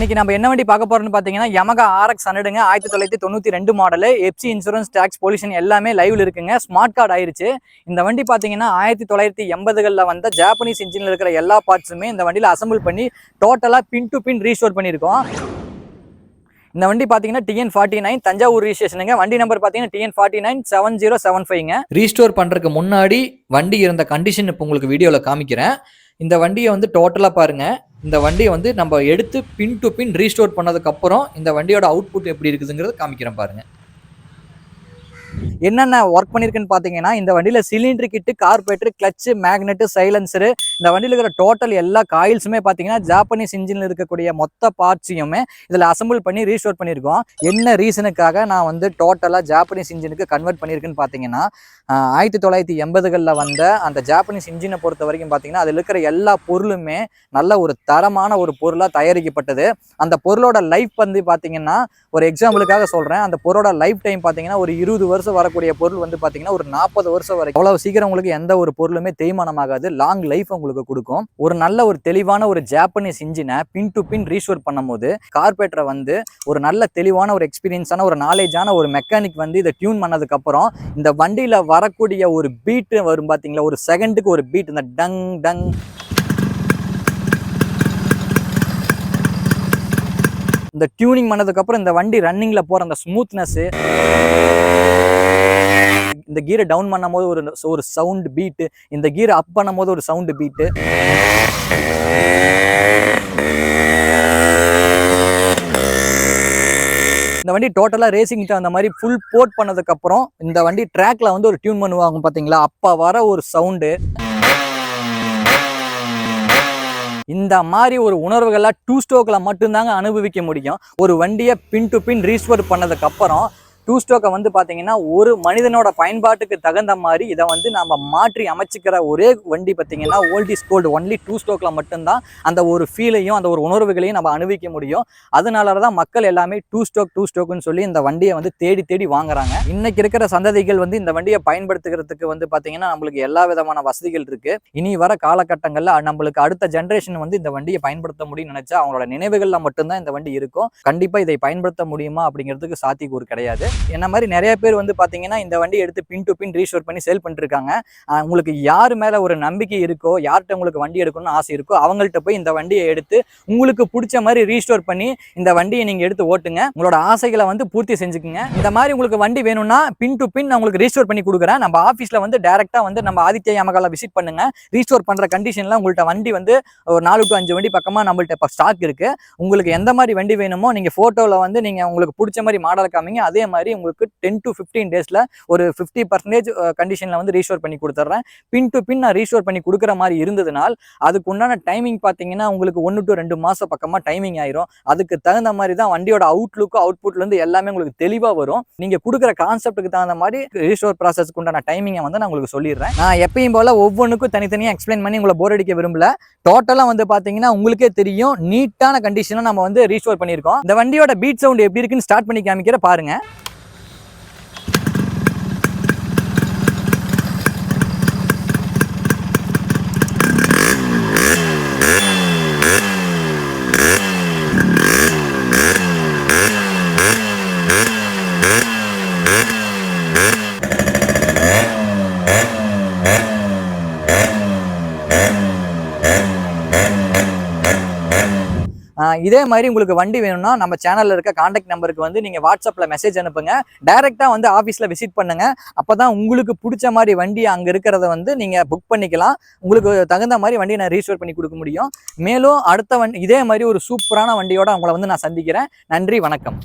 இன்னைக்கு நம்ம என்ன வண்டி பார்க்க போறோம்னு பாத்தீங்கன்னா Yamaha RX 100ங்க 1992 model FC insurance tax pollution எல்லாமே லைவ்ல இருக்குங்க. ஸ்மார்ட் கார்டு ஆயிருச்சு. இந்த வண்டி பாத்தீங்கன்னா 1980களில் வந்த ஜாப்பனீஸ் இன்ஜின்ல இருக்கிற எல்லா பார்ட்ஸுமே இந்த வண்டியில அசம்பிள் பண்ணி டோட்டலா பின் டு பின் ரீஸ்டோர் பண்ணியிருக்கோம். இந்த வண்டி பாத்தீங்கன்னா TN49 தஞ்சாவூர் ரிஜிஸ்ட்ரேஷனுங்க. வண்டி நம்பர் பாத்தீங்கன்னா TN49 7075ங்க. ரீஸ்டோர் பண்றதுக்கு முன்னாடி வண்டி இருந்த கண்டிஷன் இப்போ உங்களுக்கு வீடியோல காமிக்கிறேன். இந்த வண்டியை வந்து டோட்டலா பாருங்க. இந்த வண்டியை வந்து நம்ம எடுத்து பின் டு பின் ரீஸ்டோர் பண்ணதுக்கு அப்புறம் இந்த வண்டியோட அவுட்புட் எப்படி இருக்குதுங்கிறத காமிக்கிறேன் பாருங்க. என்னென்ன ஒர்க் பண்ணிருக்குன்னு பாத்தீங்கன்னா இந்த வண்டியில சிலிண்டர் கிட்டு, கார்பரேட்டர், கிளட்ச், மேக்னெட், சைலன்சர், இந்த வண்டியில இருக்கிற டோட்டல் எல்லா காயில்ஸுமே பாத்தீங்கன்னா ஜாப்பனீஸ் இன்ஜின்ல இருக்கக்கூடிய மொத்த பார்ட்ஸையுமே இதுல அசம்பிள் பண்ணி ரீஸ்டோர் பண்ணியிருக்கோம். என்ன ரீசனுக்காக நான் வந்து டோட்டலா ஜாப்பனீஸ் இன்ஜினுக்கு கன்வெர்ட் பண்ணியிருக்குன்னு பாத்தீங்கன்னா 1980களில் வந்த அந்த ஜாப்பனீஸ் இன்ஜினை பொறுத்த வரைக்கும் பாத்தீங்கன்னா அதில் இருக்கிற எல்லா பொருளுமே நல்ல ஒரு தரமான ஒரு பொருளாக தயாரிக்கப்பட்டது. அந்த பொருளோட லைஃப் வந்து பாத்தீங்கன்னா ஒரு எக்ஸாம்பிளுக்காக சொல்றேன். அந்த பொருளோட லைஃப் டைம் பாத்தீங்கன்னா ஒரு 20 வருஷம் வரக்கூடிய பொருள் வந்து பாத்தீங்கன்னா ஒரு 40 வருஷம் வரைக்கும் அவ்வளவு சீக்கிரம் உங்களுக்கு எந்த ஒரு பொருளுமே தேய்மானம் ஆகாது. லாங் லைஃப் உங்களுக்கு கொடுக்கும். ஒரு நல்ல ஒரு தெளிவான ஒரு ஜாப்பனீஸ் இன்ஜினை பின் டு பின் ரீஸ்டோர் பண்ணும் போது கார்பரேட்டரை வந்து ஒரு நல்ல தெளிவான ஒரு எக்ஸ்பீரியன்ஸான ஒரு நாலேஜான ஒரு மெக்கானிக் வந்து இதை டியூன் பண்ணதுக்கு அப்புறம் இந்த வண்டியில வரக்கூடிய ஒரு பீட் வரும் பாத்தீங்களா, ஒரு செகண்டுக்கு ஒரு பீட், இந்த டங் டங் இந்த டியூனிங் பண்ணதுக்கு அப்புறம் இந்த வண்டி ரன்னிங்ல போற அந்த ஸ்மூத்னஸ், இந்த கீரை டவுன் பண்ணும் போது ஒரு சவுண்ட் பீட், இந்த கீரை அப் பண்ணும் போது ஒரு சவுண்ட் பீட், இந்த வண்டி டோட்டலா ரேசிங் அந்த மாதிரி ஃபுல் போர்ட் பண்ணதுக்கு அப்புறம் இந்த வண்டி ட்ராக்ல வந்து ஒரு டியூன் பண்ணுவாங்க பாத்தீங்களா, அப்ப வர ஒரு சவுண்டு, இந்த மாதிரி ஒரு உணர்வுகளை டூ ஸ்ட்ரோக்ல மட்டும்தாங்க அனுபவிக்க முடியும். ஒரு வண்டியை பின் டு பின் ரீஸ்டோர் பண்ணதுக்கு அப்புறம் டூ ஸ்ட்ரோக்கை வந்து பாத்தீங்கன்னா ஒரு மனிதனோட பயன்பாட்டுக்கு தகுந்த மாதிரி இதை வந்து நம்ம மாற்றி அமைச்சிக்கிற ஒரே வண்டி பாத்தீங்கன்னா old is gold. Only two ஸ்ட்ரோக்ல மட்டும்தான் அந்த ஒரு ஃபீலையும் அந்த ஒரு உணர்வுகளையும் நம்ம அனுபவிக்க முடியும். அதனாலதான் மக்கள் எல்லாமே டூ ஸ்ட்ரோக்னு சொல்லி இந்த வண்டியை வந்து தேடி தேடி வாங்குறாங்க. இன்னைக்கு இருக்கிற சந்ததிகள் வந்து இந்த வண்டியை பயன்படுத்துகிறதுக்கு வந்து பாத்தீங்கன்னா நம்மளுக்கு எல்லா விதமான வசதிகள் இருக்கு. இனி வர காலகட்டங்கள்ல நம்மளுக்கு அடுத்த ஜென்ரேஷன் வந்து இந்த வண்டியை பயன்படுத்த முடியும்னு நினைச்சா அவங்களோட நினைவுகள்ல மட்டும்தான் இந்த வண்டி இருக்கும். கண்டிப்பா இதை பயன்படுத்த முடியுமா அப்படிங்கிறதுக்கு சாத்தியக்கூறு கிடையாது. என்ன மாதிரி நிறைய பேர் வந்து பாத்தீங்கன்னா இந்த வண்டி எடுத்து பின் டு பின் ரீஸ்டோர் பண்ணி சேல் பண்ணிட்டு இருக்காங்க. உங்களுக்கு யாரு மேல ஒரு நம்பிக்கை இருக்கோ, யார்கிட்ட உங்களுக்கு வண்டி எடுக்கணும்னு ஆசை இருக்கோ அவங்கள்ட்ட போய் இந்த வண்டியை எடுத்து உங்களுக்கு பிடிச்ச மாதிரி ரீஸ்டோர் பண்ணி இந்த வண்டியை நீங்க எடுத்து ஓட்டுங்க. உங்களோட ஆசைகளை வந்து பூர்த்தி செஞ்சுக்குங்க. இந்த மாதிரி உங்களுக்கு வண்டி வேணும்னா பின் டு பின் உங்களுக்கு ரீஸ்டோர் பண்ணி கொடுக்குறேன். நம்ம ஆஃபீஸ்ல வந்து டைரக்டா வந்து நம்ம ஆதித்யா Yamaha விசிட் பண்ணுங்க. ரீஸ்டோர் பண்ற கண்டிஷன்ல உங்கள்ட்ட வண்டி வந்து ஒரு 4 to 5 வண்டி பக்கமா நம்மள்ட்ட இப்போ ஸ்டாக் இருக்கு. உங்களுக்கு எந்த மாதிரி வண்டி வேணுமோ நீங்க போட்டோல வந்து நீங்க உங்களுக்கு பிடிச்ச மாதிரி மாடல் காமிங்க. அதே மாதிரி உங்களுக்கு 10 to 15 டேஸ்ல ஒரு 50% கண்டிஷன்ல வந்து ரீஸ்டோர் பண்ணி கொடுத்துறேன். பின் டு பின் நான் ரீஸ்டோர் பண்ணி கொடுக்குற மாதிரி இருந்ததுனால் அதுக்கு உண்டான டைமிங் பாத்தீங்கன்னா உங்களுக்கு 1 to 2 மாசம் பக்கமா டைமிங் ஆயிரும். அதுக்கு தகுந்த மாதிரி தான் வண்டியோட அவுட்லுக்கு அவுட்புட்ல இருந்து எல்லாமே உங்களுக்கு தெளிவா வரும். நீங்க கொடுக்குற கான்செப்டுக்கு தகுந்த மாதிரி ரீஸ்டோர் ப்ராசஸ்க்கு உண்டான டைமிங்கை வந்து நான் உங்களுக்கு சொல்லிடுறேன். நான் எப்பயும் போல ஒவ்வொன்றுக்கும் தனித்தனியா எக்ஸ்பிளைன் பண்ணி உங்களை போர் அடிக்க விரும்பல. டோட்டலா வந்து பாத்தீங்கன்னா உங்களுக்கே தெரியும் நீட்டான கண்டிஷனை நம்ம வந்து ரீஸ்டோர் பண்ணியிருக்கோம். இந்த வண்டியோட பீட் சவுண்ட் எப்படி இருக்குன்னு ஸ்டார்ட் பண்ணி காமிக்கிற பாருங்க. இதே மாதிரி உங்களுக்கு வண்டி வேணும்னா நம்ம சேனல்ல இருக்க கான்டாக்ட் நம்பருக்கு வந்து நீங்க வாட்ஸ்அப்ல மெசேஜ் அனுப்புங்க. டைரக்டா வந்து ஆஃபீஸ்ல விசிட் பண்ணுங்க. அப்பதான் உங்களுக்கு பிடிச்ச மாதிரி வண்டி அங்க இருக்கிறத வந்து நீங்க புக் பண்ணிக்கலாம். உங்களுக்கு தகுந்த மாதிரி வண்டியை நான் ரீஸ்டோர் பண்ணி கொடுக்க முடியும். மேலும் அடுத்த வண்டி இதே மாதிரி ஒரு சூப்பரான வண்டியோட உங்களை வந்து நான் சந்திக்கிறேன். நன்றி, வணக்கம்.